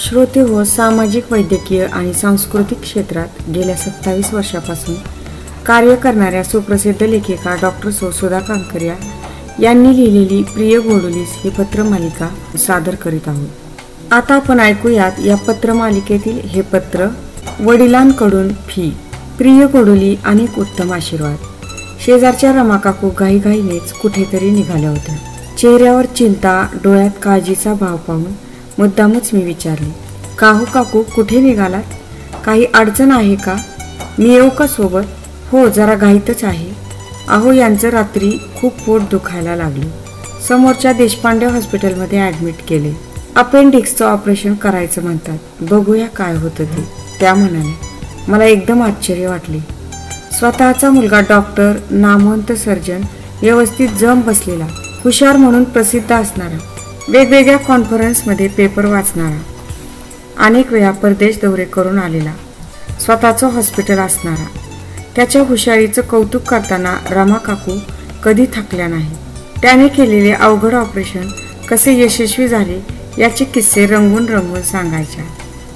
श्रोते हो, सामाजिक, वैद्यकीय आणि सांस्कृतिक क्षेत्रात गेल्या 27 वर्षापासून कार्य करणाऱ्या सुप्रसिद्ध लेखिका डॉक्टर सुधा कांकरिया यांनी लिहिलेली प्रिय गोडोलीस ही पत्रमालिका सादर करीत आहोत। आता आपण ऐकूयात या पत्रमालिकेतील हे पत्र। वडिलांकडून फी। प्रिय गोडोली, अनेक उत्तम आशीर्वाद। शेजारच्या रमाकाकू घाईघाईनेच कुठेतरी निघाल्या होत्या। चेहऱ्यावर चिंता, डोळ्यात काळजीचा भाव पाहून मुद्दामच मी विचारले, काहू काकू, कुठे निघालात? काही अडचण आहे का? मी येऊ का सोबत? हो, जरा घाईतच आहे। अहो, यांचं रात्री खूप पोट दुखायला लागलं, समोरच्या देशपांडे हॉस्पिटलमध्ये ॲडमिट केले। अपेंडिक्सचं ऑपरेशन करायचं म्हणतात, बघूया काय होतं ते, त्या म्हणाल्या। मला एकदम आश्चर्य वाटले। स्वतःचा मुलगा डॉक्टर, नामवंत सर्जन, व्यवस्थित जम बसलेला, हुशार म्हणून प्रसिद्ध असणारा, वेगवेगळ्या कॉन्फरन्समध्ये पेपर वाचणारा, अनेक वेळा परदेश दौरे करून आलेला, स्वतःचं हॉस्पिटल असणारा, त्याच्या हुशारीचं कौतुक करताना रमा काकू कधी थकल्या नाही। त्याने केलेले अवघड ऑपरेशन कसे यशस्वी झाले याचे किस्से रंगून रंगून सांगायच्या,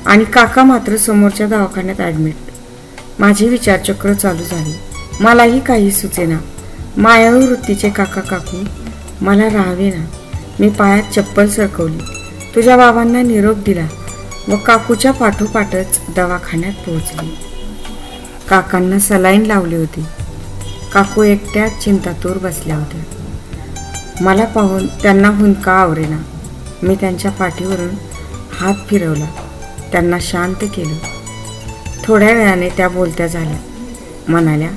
आणि काका मात्र समोरच्या दवाखान्यात ॲडमिट। माझे विचारचक्र चालू झाले, मलाही काही सुचेना। मायाळू वृत्तीचे काका काकू मला राहावे ना। मी पायात चप्पल सरकवली, तुझ्या बाबांना निरोप दिला व काकूच्या पाठोपाठच दवाखान्यात पोहोचली। काकांना सलाईन लावली होती। काकू एकट्याच चिंतातूर बसल्या होत्या। मला पाहून त्यांना हुंदका आवरेना। मी त्यांच्या पाठीवरून हात फिरवला, त्यांना शांत केलं। थोड्या वेळाने त्या बोलत्या झाल्या, म्हणाल्या,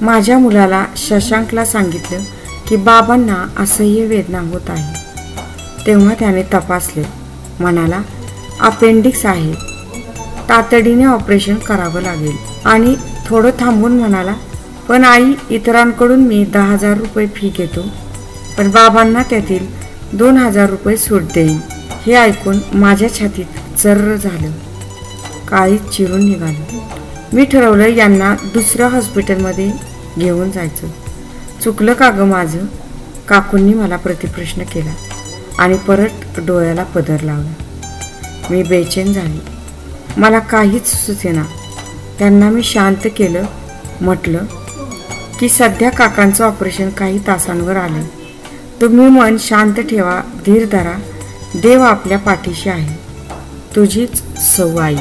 माझ्या मुलाला शशांकला सांगितलं की बाबांना असह्य वेदना होत आहे। तेव्हा त्याने तपासले, म्हणाला अपेंडिक्स आहे, तातडीने ऑपरेशन करावं लागेल। आणि थोडं थांबून म्हणाला, पण आई, इतरांकडून मी 10,000 रुपये फी घेतो, पण बाबांना त्यातील 2,000 रुपये सूट देईन। हे ऐकून माझ्या छातीत चर्र झालं, काळीच चिरून निघालं। मी ठरवलं यांना दुसऱ्या हॉस्पिटलमध्ये घेऊन जायचं। चुकलं का गं माझं? काकूंनी मला प्रतिप्रश्न केला आणि परत डोळ्याला पदर लावला। मी बेचैन झाली, मला काहीच सुचेना। त्यांना मी शांत केलं, म्हटलं की सध्या काकांचं ऑपरेशन काही तासांवर आलं, तुम्ही मन शांत ठेवा, धीर धरा, देव आपल्या पाठीशी आहे। तुझीच सौ आई।